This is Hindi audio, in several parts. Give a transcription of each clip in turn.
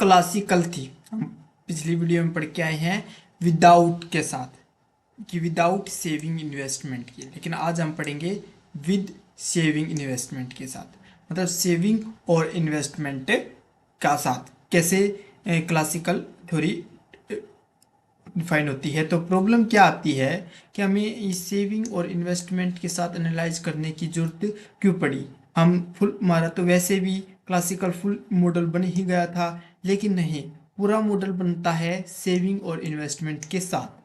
क्लासिकल थी, हम पिछली वीडियो में पढ़ के आए हैं विदाउट के साथ, कि विदाउट सेविंग इन्वेस्टमेंट के, लेकिन आज हम पढ़ेंगे विद सेविंग इन्वेस्टमेंट के साथ, मतलब सेविंग और इन्वेस्टमेंट का साथ कैसे क्लासिकल थ्योरी डिफाइन होती है। तो प्रॉब्लम क्या आती है कि हमें इस सेविंग और इन्वेस्टमेंट के साथ एनालाइज करने की जरूरत क्यों पड़ी। हम फुल, हमारा तो वैसे भी क्लासिकल फुल मॉडल बन ही गया था, लेकिन नहीं, पूरा मॉडल बनता है सेविंग और इन्वेस्टमेंट के साथ।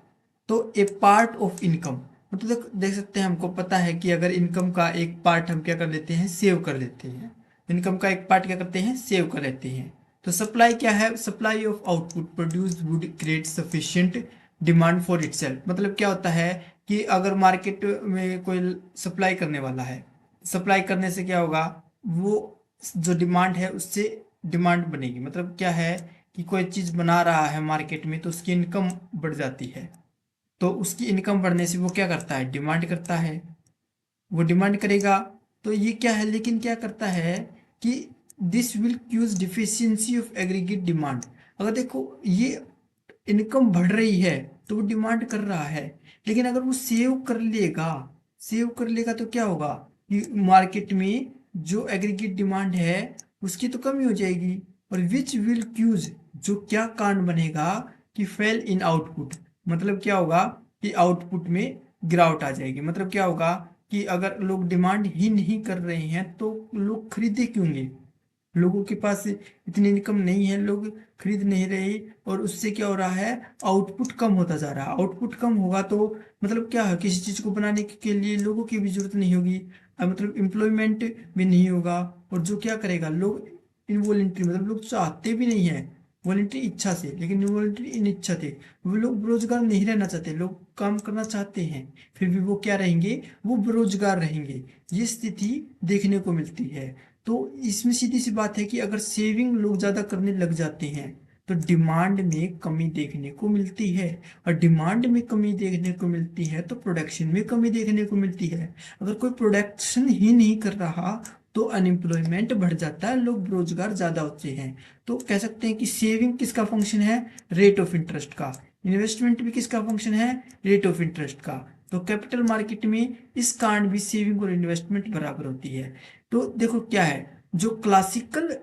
तो ए पार्ट ऑफ इनकम, मतलब देख सकते हैं, हमको पता है कि अगर इनकम का एक पार्ट हम क्या कर लेते हैं, सेव कर लेते हैं, इनकम का एक पार्ट क्या करते हैं, सेव कर लेते हैं। तो सप्लाई क्या है, supply of output produce would create sufficient demand for itself. मतलब क्या होता है कि अगर मार्केट में कोई सप्लाई करने वाला है, सप्लाई करने से क्या होगा, वो जो डिमांड है उससे डिमांड बनेगी। मतलब क्या है कि कोई चीज़ बना रहा है मार्केट में तो उसकी इनकम बढ़ जाती है, तो उसकी इनकम बढ़ने से वो क्या करता है, डिमांड करता है, वो डिमांड करेगा। तो ये क्या है, लेकिन क्या करता है कि this will cause deficiency of aggregate demand. अगर देखो ये इनकम बढ़ रही है तो वो डिमांड कर रहा है, लेकिन अगर वो सेव कर लेगा, सेव कर लेगा तो क्या होगा कि मार्केट में जो एग्रीगेट डिमांड है उसकी तो कमी हो जाएगी, और विच विल क्यूज, जो क्या कारण बनेगा कि फेल इन आउटपुट। मतलब क्या होगा कि आउटपुट में गिरावट आ जाएगी। मतलब क्या होगा कि अगर लोग डिमांड ही नहीं कर रहे हैं तो लोग खरीदे क्यों नहीं, लोगों के पास इतनी इनकम नहीं है, लोग खरीद नहीं रहे, और उससे क्या हो रहा है, आउटपुट कम होता जा रहा है। आउटपुट कम होगा तो मतलब क्या है, किसी चीज़ को बनाने के लिए लोगों की भी जरूरत नहीं होगी, मतलब एम्प्लॉयमेंट भी नहीं होगा। और जो क्या करेगा, लोग इनवॉलेंट्री, मतलब लोग चाहते भी नहीं है, वॉलेंट्री इच्छा से, लेकिन इनवॉलेंट्री इनिच्छा थे, वो लोग बेरोजगार नहीं रहना चाहते, लोग काम करना चाहते हैं, फिर भी वो क्या रहेंगे, वो बेरोजगार रहेंगे। ये स्थिति देखने को मिलती है। तो इसमें सीधी सी बात है कि अगर सेविंग लोग ज़्यादा करने लग जाते हैं तो डिमांड में कमी देखने को मिलती है, और डिमांड में कमी देखने को मिलती है तो प्रोडक्शन में कमी देखने को मिलती है। अगर कोई प्रोडक्शन ही नहीं कर रहा तो अनएम्प्लॉयमेंट बढ़ जाता है, लोग बेरोजगार ज़्यादा होते हैं। तो कह सकते हैं कि सेविंग किसका फंक्शन है, रेट ऑफ इंटरेस्ट का। इन्वेस्टमेंट भी किसका फंक्शन है, रेट ऑफ इंटरेस्ट का। तो कैपिटल मार्केट में इस कारण भी सेविंग और इन्वेस्टमेंट बराबर होती है। तो देखो क्या है, जो क्लासिकल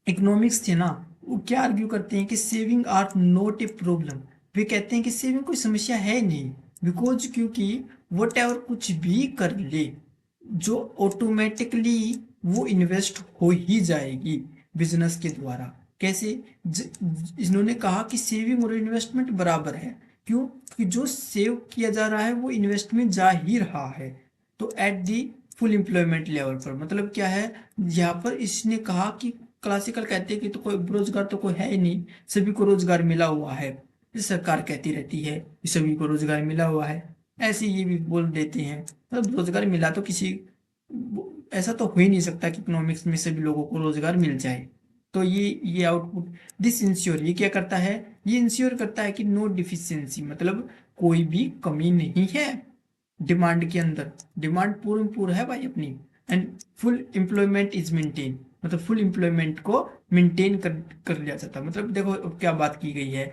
इकोनॉमिक्स थे ना, वो क्या आर्ग्यू करते हैं कि saving are not a problem. वे कहते हैं कि सेविंग कोई समस्या है नहीं, बिकॉज क्योंकि वट एवर कुछ भी कर ले, जो ऑटोमेटिकली वो इन्वेस्ट हो ही जाएगी बिजनेस के द्वारा। कैसे, इन्होंने कहा कि सेविंग और इन्वेस्टमेंट बराबर है। क्यों, कि जो सेव किया जा रहा है वो इन्वेस्ट में जा ही रहा है। तो at the full employment level पर, मतलब क्या है, यहाँ पर इसने कहा कि क्लासिकल कहते हैं कि तो कोई बेरोजगार तो कोई है ही नहीं, सभी को रोजगार मिला हुआ है। ये सरकार कहती रहती है कि सभी को रोजगार मिला हुआ है, ऐसे ये भी बोल देते हैं, मतलब रोजगार मिला तो किसी, ऐसा तो हो ही नहीं सकता कि इकोनॉमिक्स में सभी लोगों को रोजगार मिल जाए। तो ये आउटपुट दिस इंश्योर, ये क्या करता है, ये इंश्योर करता है कि नो डिफिशियंसी, मतलब कोई भी कमी नहीं है डिमांड के अंदर, डिमांड पूर्ण पूर्ण है भाई अपनी, and full employment is maintain, मतलब फुल एम्प्लॉयमेंट को मेंटेन कर लिया जाता है। मतलब देखो अब क्या बात की गई है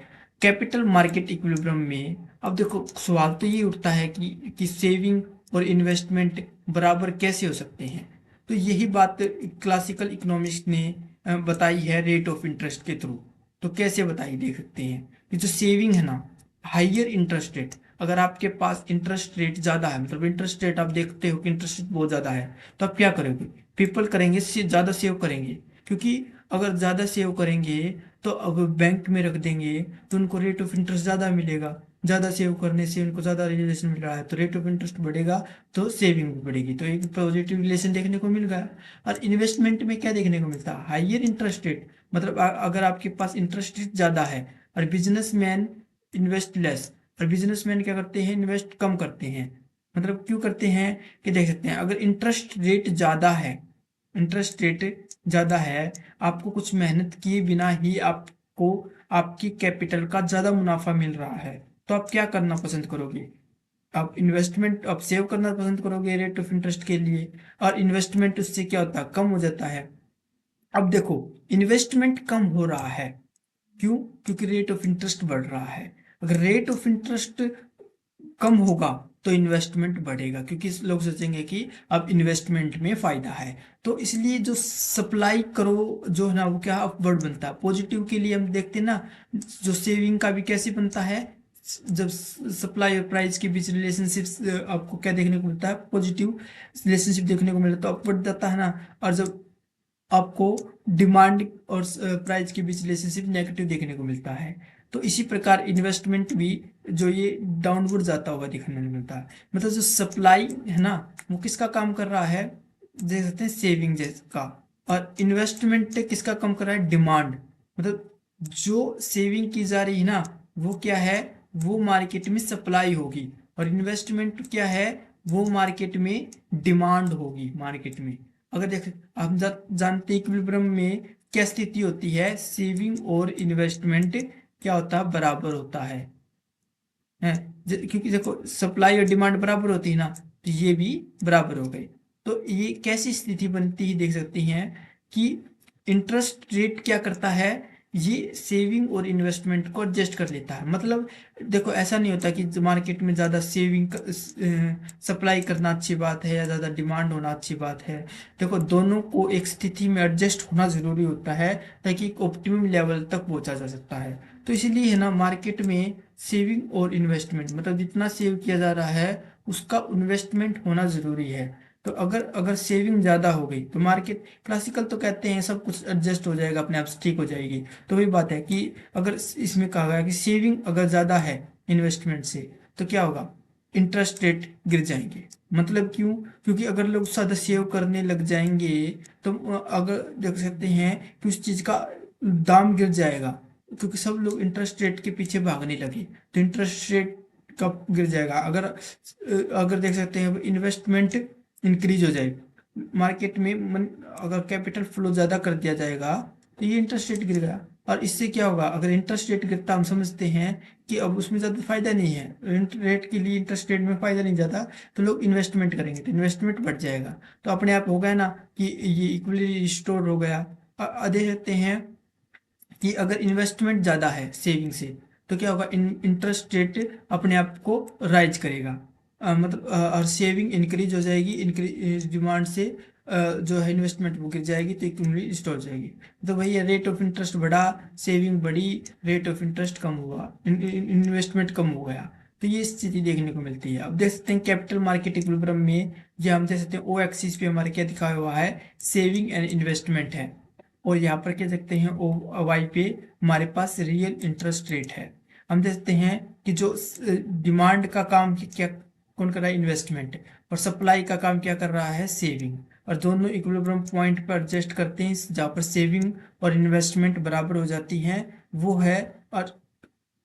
कैपिटल मार्केट इक्विलिब्रियम में। अब देखो सवाल तो ये उठता है कि सेविंग और इन्वेस्टमेंट बराबर कैसे हो सकते हैं। तो यही बात क्लासिकल इकोनॉमिक्स ने बताई है रेट ऑफ इंटरेस्ट के थ्रू। तो कैसे बताई देख सकते हैं कि जो सेविंग है ना, हाइयर इंटरेस्ट रेट, अगर आपके पास इंटरेस्ट रेट ज़्यादा है, मतलब इंटरेस्ट रेट आप देखते हो कि इंटरेस्ट रेट बहुत ज़्यादा है, तो आप क्या करोगे, पीपल करेंगे ज़्यादा सेव करेंगे, क्योंकि अगर ज़्यादा सेव करेंगे तो अगर बैंक में रख देंगे तो उनको रेट ऑफ इंटरेस्ट ज़्यादा मिलेगा, ज़्यादा सेव करने से उनको ज़्यादा रिलेशन मिल रहा है, तो रेट ऑफ इंटरेस्ट बढ़ेगा तो सेविंग भी बढ़ेगी, तो एक पॉजिटिव रिलेशन देखने को मिल गया। और इन्वेस्टमेंट में क्या देखने को मिलता है, हाइयर इंटरेस्ट रेट, मतलब अगर आपके पास इंटरेस्ट रेट ज़्यादा है और बिजनेसमैन इन्वेस्ट लेस, और बिजनेसमैन क्या करते हैं, इन्वेस्ट कम करते हैं। मतलब क्यों करते हैं कि देख सकते हैं, अगर इंटरेस्ट रेट ज़्यादा है, इंटरेस्ट रेट ज़्यादा है, आपको कुछ मेहनत किए बिना ही आपको आपकी कैपिटल का ज़्यादा मुनाफा मिल रहा है, तो आप क्या करना पसंद करोगे, आप इन्वेस्टमेंट, आप सेव करना पसंद करोगे रेट ऑफ इंटरेस्ट के लिए, और इन्वेस्टमेंट उससे क्या होता है, कम हो जाता है। अब देखो इन्वेस्टमेंट कम हो रहा है, क्यों? क्योंकि रेट ऑफ इंटरेस्ट बढ़ रहा है। अगर रेट ऑफ इंटरेस्ट कम होगा तो इन्वेस्टमेंट बढ़ेगा, क्योंकि लोग सोचेंगे कि अब इन्वेस्टमेंट में फायदा है। तो इसलिए जो सप्लाई करो जो है ना वो क्या अपवर्ड बनता है। पॉजिटिव के लिए हम देखते हैं ना, जो सेविंग का भी कैसे बनता है, जब सप्लाई और प्राइस के बीच रिलेशनशिप आपको क्या देखने को मिलता है, पॉजिटिव रिलेशनशिप देखने को मिलता है, तो अपवर्ड जाता है ना। और जब आपको डिमांड और प्राइस के बीच रिलेशनशिप नेगेटिव देखने को मिलता है। तो इसी प्रकार इन्वेस्टमेंट भी जो ये डाउनवर्ड जाता हुआ देखने को मिलता है। मतलब जो सप्लाई है ना वो किसका काम कर रहा है, देख सकते हैं सेविंग का। और इन्वेस्टमेंट किसका कम कर रहा है, डिमांड। मतलब जो सेविंग की जा रही है ना वो क्या है, वो मार्केट में सप्लाई होगी। और इन्वेस्टमेंट क्या है, वो मार्केट में डिमांड होगी मार्केट में। अगर देख हम जानते हैं इक्विलिब्रियम में क्या स्थिति होती है, सेविंग और इन्वेस्टमेंट क्या होता है, बराबर होता है। क्योंकि देखो सप्लाई और डिमांड बराबर होती है ना, तो ये भी बराबर हो गई। तो ये कैसी स्थिति बनती है, देख सकते हैं कि इंटरेस्ट रेट क्या करता है, ये सेविंग और इन्वेस्टमेंट को एडजस्ट कर लेता है। मतलब देखो ऐसा नहीं होता कि मार्केट में ज़्यादा सेविंग सप्लाई करना अच्छी बात है या ज़्यादा डिमांड होना अच्छी बात है। देखो दोनों को एक स्थिति में एडजस्ट होना ज़रूरी होता है, ताकि एक ऑप्टिमम लेवल तक पहुंचा जा सकता है। तो इसीलिए है ना मार्केट में सेविंग और इन्वेस्टमेंट, मतलब जितना सेव किया जा रहा है उसका इन्वेस्टमेंट होना ज़रूरी है। तो अगर अगर सेविंग ज़्यादा हो गई तो मार्केट, क्लासिकल तो कहते हैं सब कुछ एडजस्ट हो जाएगा, अपने आप से ठीक हो जाएगी। तो वही बात है कि अगर इसमें कहा गया कि सेविंग अगर ज़्यादा है इन्वेस्टमेंट से तो क्या होगा, इंटरेस्ट रेट गिर जाएंगे। मतलब क्यों? क्योंकि अगर लोग ज़्यादा सेव करने लग जाएंगे तो अगर देख सकते हैं कि उस चीज़ का दाम गिर जाएगा, क्योंकि सब लोग इंटरेस्ट रेट के पीछे भागने लगे। तो इंटरेस्ट रेट कब गिर जाएगा, अगर अगर देख सकते हैं इन्वेस्टमेंट इंक्रीज हो जाए मार्केट में अगर कैपिटल फ्लो ज़्यादा कर दिया जाएगा तो ये इंटरेस्ट रेट गिर गया। और इससे क्या होगा, अगर इंटरेस्ट रेट गिरता हम समझते हैं कि अब उसमें ज़्यादा फायदा नहीं है, रेट के लिए इंटरेस्ट रेट में फायदा नहीं ज़्यादा, तो लोग इन्वेस्टमेंट करेंगे तो इन्वेस्टमेंट बढ़ जाएगा। तो अपने आप हो गया ना कि ये इक्वली रिस्टोर हो गया। देख सकते हैं कि अगर इन्वेस्टमेंट ज़्यादा है सेविंग से तो क्या होगा, इंटरेस्ट रेट अपने आप को राइज करेगा। मतलब और सेविंग इंक्रीज हो जाएगी, इंक्रीज डिमांड से जो है इन्वेस्टमेंट वो गिर जाएगी तो इक्विटी स्टॉल हो जाएगी। तो भैया रेट ऑफ इंटरेस्ट बढ़ा, सेविंग बढ़ी, रेट ऑफ इंटरेस्ट कम हुआ, इन्वेस्टमेंट कम हो गया। तो ये स्थिति देखने को मिलती है। अब देख सकते हैं कैपिटल मार्केट इक्विलिब्रियम में ये हम देख सकते हैं ओ एक्सिस पे हमारे क्या दिखाया हुआ है, सेविंग एंड इन्वेस्टमेंट है। और यहाँ पर क्या देखते हैं ओ वाई पे हमारे पास रियल इंटरेस्ट रेट है। हम देखते हैं कि जो डिमांड का काम क्या कौन कर रहा है, इन्वेस्टमेंट, और सप्लाई का काम क्या कर रहा है, सेविंग। और दोनों इक्विलिब्रियम पॉइंट पर एडजस्ट करते हैं जहाँ पर सेविंग और इन्वेस्टमेंट बराबर हो जाती हैं, वो है और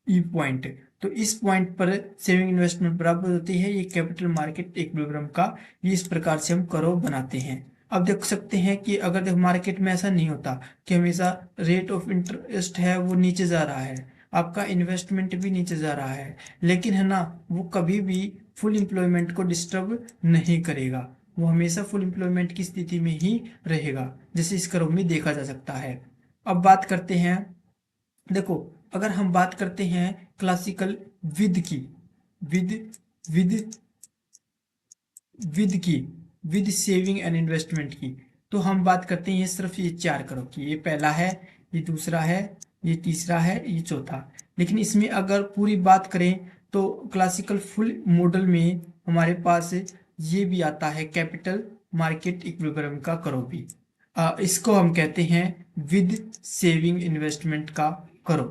ई पॉइंट। तो इस पॉइंट पर सेविंग इन्वेस्टमेंट बराबर होती है, ये कैपिटल मार्केट इक्विलिब्रियम का ये इस प्रकार से हम कर्व बनाते हैं। अब देख सकते हैं कि अगर देख मार्केट में ऐसा नहीं होता कि हमेशा रेट ऑफ इंटरेस्ट है वो नीचे जा रहा है, आपका इन्वेस्टमेंट भी नीचे जा रहा है, लेकिन है ना वो कभी भी फुल एम्प्लॉयमेंट को डिस्टर्ब नहीं करेगा, वो हमेशा फुल एम्प्लॉयमेंट की स्थिति में ही रहेगा, जैसे इस कर्व में देखा जा सकता है। अब बात करते हैं, देखो अगर हम बात करते हैं क्लासिकल विद की, विद विद विद की विद सेविंग एंड इन्वेस्टमेंट की, तो हम बात करते हैं ये सिर्फ ये चार करो कि ये पहला है, ये दूसरा है, ये तीसरा है, ये चौथा। लेकिन इसमें अगर पूरी बात करें तो क्लासिकल फुल मॉडल में हमारे पास ये भी आता है कैपिटल मार्केट इक्विलिब्रियम का करो भी। इसको हम कहते हैं विद सेविंग इन्वेस्टमेंट का करो।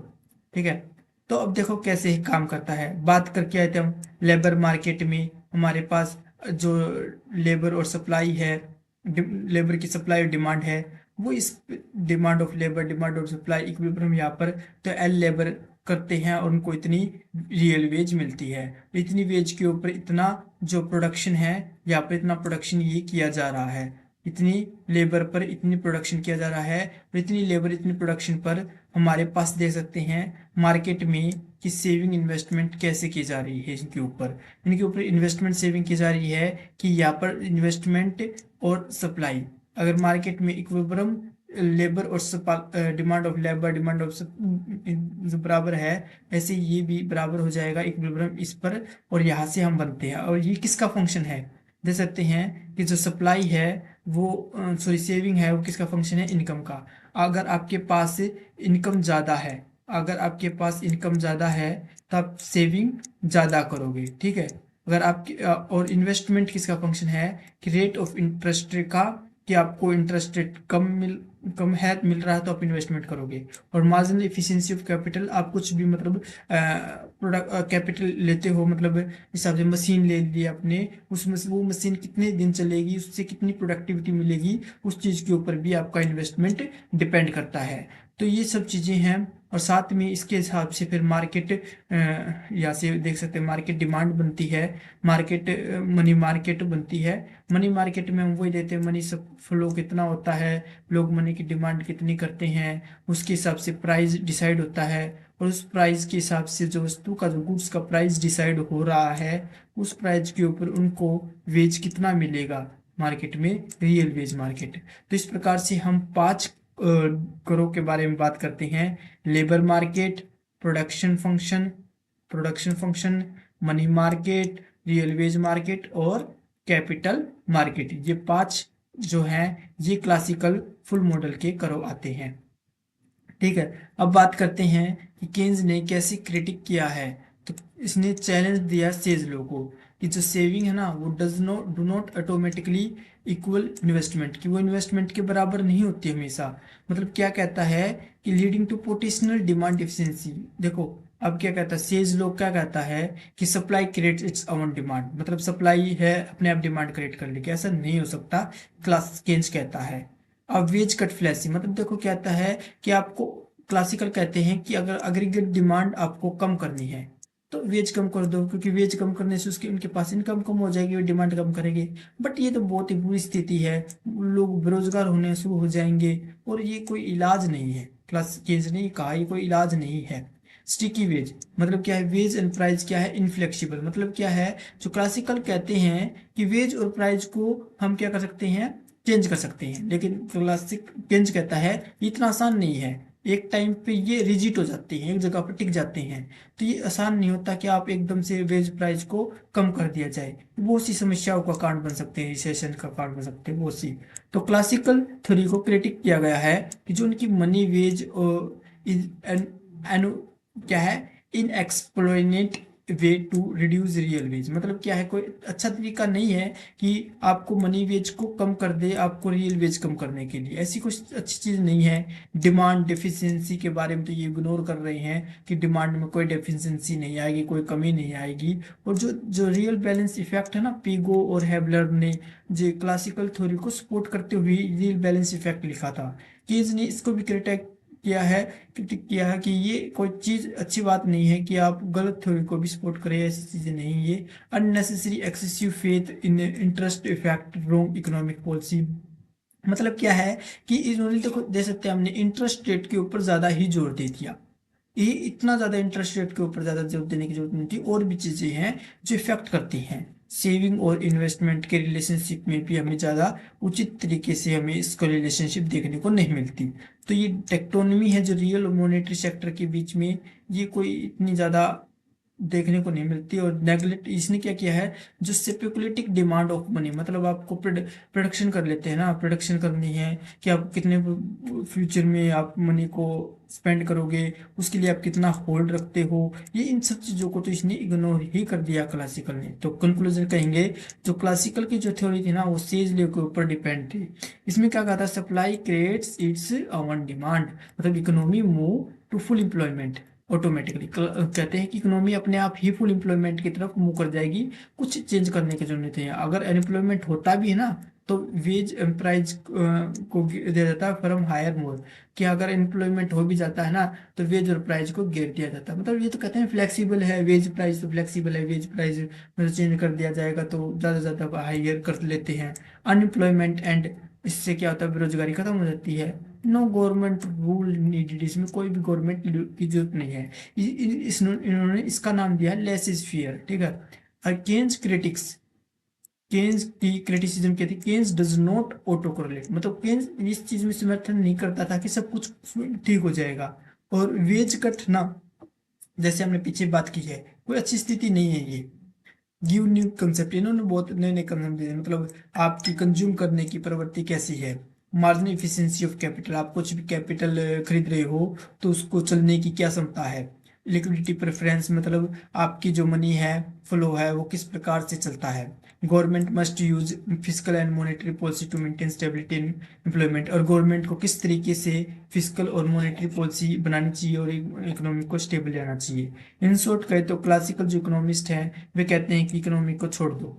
ठीक है, तो अब देखो कैसे काम करता है। बात करके आए थे हम लेबर मार्केट में, हमारे पास जो लेबर और सप्लाई है, लेबर की सप्लाई और डिमांड है, वो इस demand of labour, demand of supply equilibrium यहाँ पर तो एल लेबर करते हैं और उनको इतनी रियल वेज मिलती है। इतनी वेज के ऊपर इतना जो प्रोडक्शन है, यहाँ पर इतना प्रोडक्शन ये किया जा रहा है, इतनी लेबर पर इतनी प्रोडक्शन किया जा रहा है, और इतनी लेबर इतनी प्रोडक्शन पर हमारे पास देख सकते हैं मार्केट में कि सेविंग इन्वेस्टमेंट कैसे की जा रही है। इनके ऊपर इन्वेस्टमेंट सेविंग की जा रही है कि यहाँ पर इन्वेस्टमेंट और सप्लाई, अगर मार्केट में इक्विलिब्रियम लेबर और demand of labour demand of जो बराबर है, ऐसे ये भी बराबर हो जाएगा इक्विलिब्रियम इस पर, और यहाँ से हम बनते हैं। और ये किसका फंक्शन है, दे सकते हैं कि जो सप्लाई है वो सॉरी सेविंग है वो किसका फंक्शन है, इनकम का। अगर आपके पास इनकम ज़्यादा है, अगर आपके पास इनकम ज़्यादा है तो आप सेविंग ज़्यादा करोगे, ठीक है। अगर आपकी और इन्वेस्टमेंट किसका फंक्शन है, कि रेट ऑफ इंटरेस्ट का, कि आपको इंटरेस्ट रेट कम है मिल रहा है तो आप इन्वेस्टमेंट करोगे। और मार्जिनल एफिशिएंसी ऑफ कैपिटल, आप कुछ भी मतलब प्रोडक्ट कैपिटल लेते हो, मतलब हिसाब से मशीन ले ली आपने, वो मशीन कितने दिन चलेगी, उससे कितनी प्रोडक्टिविटी मिलेगी, उस चीज़ के ऊपर भी आपका इन्वेस्टमेंट डिपेंड करता है। तो ये सब चीज़ें हैं। और साथ में इसके हिसाब से फिर मार्केट, यहाँ से देख सकते हैं मार्केट डिमांड बनती है, मार्केट मनी मार्केट बनती है। मनी मार्केट में हम वही देते हैं, मनी सब फ्लो कितना होता है, लोग मनी की डिमांड कितनी करते हैं, उसके हिसाब से प्राइस डिसाइड होता है। और उस प्राइस के हिसाब से जो वस्तु का, जो गुड्स का प्राइस डिसाइड हो रहा है, उस प्राइस के ऊपर उनको वेज कितना मिलेगा मार्केट में, रियल वेज मार्केट। तो इस प्रकार से हम 5 करों के बारे में बात करते हैं। Labour market, production function, money market, real veg market और कैपिटल मार्केट। ये 5 जो हैं ये क्लासिकल फुल मॉडल के करो आते हैं, ठीक है। अब बात करते हैं कि केन्स ने कैसे क्रिटिक किया है। तो इसने चैलेंज दिया सेज लो को, कि जो सेविंग है ना वो do not automatically equal investment, कि वो इन्वेस्टमेंट के बराबर नहीं होती हमेशा। मतलब क्या कहता है कि leading to potential demand efficiency. देखो अब क्या कहता है सेज लोग, क्या कहता है कि supply creates its own demand, मतलब सप्लाई है अपने आप डिमांड क्रिएट कर लेगी, ऐसा नहीं हो सकता, क्लास केन्स कहता है। अब वेज कट फ्लैसी, मतलब देखो क्या कहता है कि आपको, क्लासिकल कहते हैं कि अगर एग्रीगेट डिमांड आपको कम करनी है तो वेज कम कर दो, क्योंकि वेज कम करने से उसके उनके पास इनकम कम हो जाएगी, वो डिमांड कम करेंगे। बट ये तो बहुत ही बुरी स्थिति है, लोग बेरोजगार होने शुरू हो जाएंगे, और ये कोई इलाज नहीं है। क्लास केज ने कहा ये कोई इलाज नहीं है। स्टिकी वेज, मतलब क्या है, वेज एंड प्राइस क्या है, इनफ्लेक्सिबल, मतलब क्या है, जो क्लासिकल कहते हैं कि वेज और प्राइस को हम क्या कर सकते हैं, चेंज कर सकते हैं, लेकिन क्लासिक चेंज कहता है ये इतना आसान नहीं है, एक टाइम पे ये रिजिट हो जाते हैं, एक जगह पर टिक जाते हैं। तो ये आसान नहीं होता कि आप एकदम से वेज प्राइस को कम कर दिया जाए, बहुत सी समस्याओं का कारण बन सकते हैं, रिसेशन का कारण बन सकते हैं बहुत सी। तो क्लासिकल थ्योरी को क्रिटिक किया गया है कि जो उनकी मनी वेज क्या है, इन एक्सप्लोनेट way to reduce real wage, मतलब क्या है, कोई अच्छा तरीका नहीं है कि आपको मनी वेज को कम कर दे आपको रियल वेज कम करने के लिए, ऐसी कुछ अच्छी चीज़ नहीं है। डिमांड डेफिशिएंसी के बारे में तो ये इग्नोर कर रहे हैं कि डिमांड में कोई डेफिशिएंसी नहीं आएगी, कोई कमी नहीं आएगी। और जो जो रियल बैलेंस इफेक्ट है ना, पीगो और हैबलर ने जो क्लासिकल थ्योरी को सपोर्ट करते हुए रियल बैलेंस इफेक्ट लिखा था, कीज ने इसको भी क्रिटिक किया है, क्रिटिक किया है कि ये कोई चीज़ अच्छी बात नहीं है कि आप गलत थ्योरी को भी सपोर्ट करें, ऐसी चीज़ें नहीं, ये unnecessary excessive faith in interest effect wrong economic policy. मतलब क्या है कि इन्होंने देखो दे सकते हैं, हमने इंटरेस्ट रेट के ऊपर ज़्यादा ही जोर दे दिया, ये इतना ज़्यादा इंटरेस्ट रेट के ऊपर ज़्यादा जोर देने की जरूरत नहीं थी, और भी चीज़ें हैं जो इफेक्ट करती हैं सेविंग और इन्वेस्टमेंट के रिलेशनशिप में भी हमें ज़्यादा उचित तरीके से हमें इसको रिलेशनशिप देखने को नहीं मिलती। तो ये टेक्टोनमी है जो रियल और मॉनेटरी सेक्टर के बीच में, ये कोई इतनी ज़्यादा देखने को नहीं मिलती। और नेगलेक्ट इसने क्या किया है, जो स्पेकुलेटिव डिमांड ऑफ मनी, मतलब आपको प्रोडक्शन कर लेते हैं ना, प्रोडक्शन करनी है कि आप कितने फ्यूचर में आप मनी को स्पेंड करोगे, उसके लिए आप कितना होल्ड रखते हो, ये इन सब चीज़ों को तो इसने इग्नोर ही कर दिया क्लासिकल ने। तो कंक्लूजन कहेंगे, जो क्लासिकल की जो थ्योरी थी ना वो सेज ले के ऊपर डिपेंड थी। इसमें क्या कहा था, supply creates its own demand, मतलब economy move to full employment automatically, कहते हैं कि इकोनॉमी अपने आप ही फुल एम्प्लॉयमेंट की तरफ मूव कर जाएगी, कुछ चेंज करने की जरूरत है। अगर अनएम्प्लॉयमेंट होता भी है ना तो वेज प्राइस को दिया जाता है फ्रॉम हायर मोर, कि अगर एम्प्लॉयमेंट हो भी जाता है ना तो वेज और प्राइस को गिर दिया जाता है। मतलब ये तो कहते हैं फ्लेक्सिबल है वेज प्राइस, तो फ्लेक्सिबल है वेज प्राइस में चेंज कर दिया जाएगा तो ज़्यादा से ज़्यादा हायर कर लेते हैं। अनएम्प्लॉयमेंट एंड, इससे क्या होता है, बेरोजगारी खत्म हो जाती है। नो गवर्नमेंट रूल नीडेड, इसमें कोई भी गवर्नमेंट की जरूरत नहीं है। इन्होंने इसका नाम दिया लेस इज फियर, ठीक है। अगेंस्ट क्रिटिक्स, केन्स की क्रिटिसिज्म क्या थी, Keynes does not auto correlate, मतलब केन्स इस चीज में समर्थन नहीं करता था कि सब कुछ ठीक हो जाएगा। और वेज कट ना, जैसे हमने पीछे बात की है, कोई अच्छी स्थिति नहीं है ये। गिव न्यू कंसेप्ट, इन्होंने बहुत नए नए कंसेप्ट दिए, मतलब आपकी कंज्यूम करने की प्रवृत्ति कैसी है। मार्जिनल इफिशियंसी ऑफ कैपिटल, आप कुछ भी कैपिटल खरीद रहे हो तो उसको चलने की क्या क्षमता है। लिक्विडिटी प्रेफरेंस, मतलब आपकी जो मनी है, फ्लो है, वो किस प्रकार से चलता है। Government must use physical and monetary policy to maintain stability in employment, और गवर्नमेंट को किस तरीके से फिजिकल और मॉनेटरी पॉलिसी बनानी चाहिए और इकोनॉमी को स्टेबल रहना चाहिए। इन शॉर्ट कहे तो क्लासिकल जो इकोनॉमिस्ट हैं वे कहते हैं कि इकोनॉमी को छोड़ दो,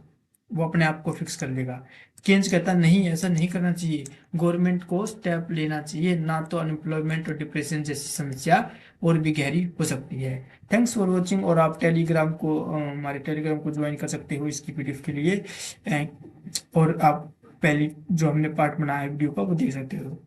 वो अपने आप को फिक्स कर लेगा। केन्स कहता नहीं, ऐसा नहीं करना चाहिए, गवर्नमेंट को स्टेप लेना चाहिए, ना तो अनएम्प्लॉयमेंट और डिप्रेशन जैसी समस्या और भी गहरी हो सकती है। थैंक्स फॉर वॉचिंग, और आप टेलीग्राम को हमारे टेलीग्राम को ज्वाइन कर सकते हो इसकी पीडीएफ के लिए। और आप पहली जो हमने पार्ट बनाया है वीडियो का वो देख सकते हो।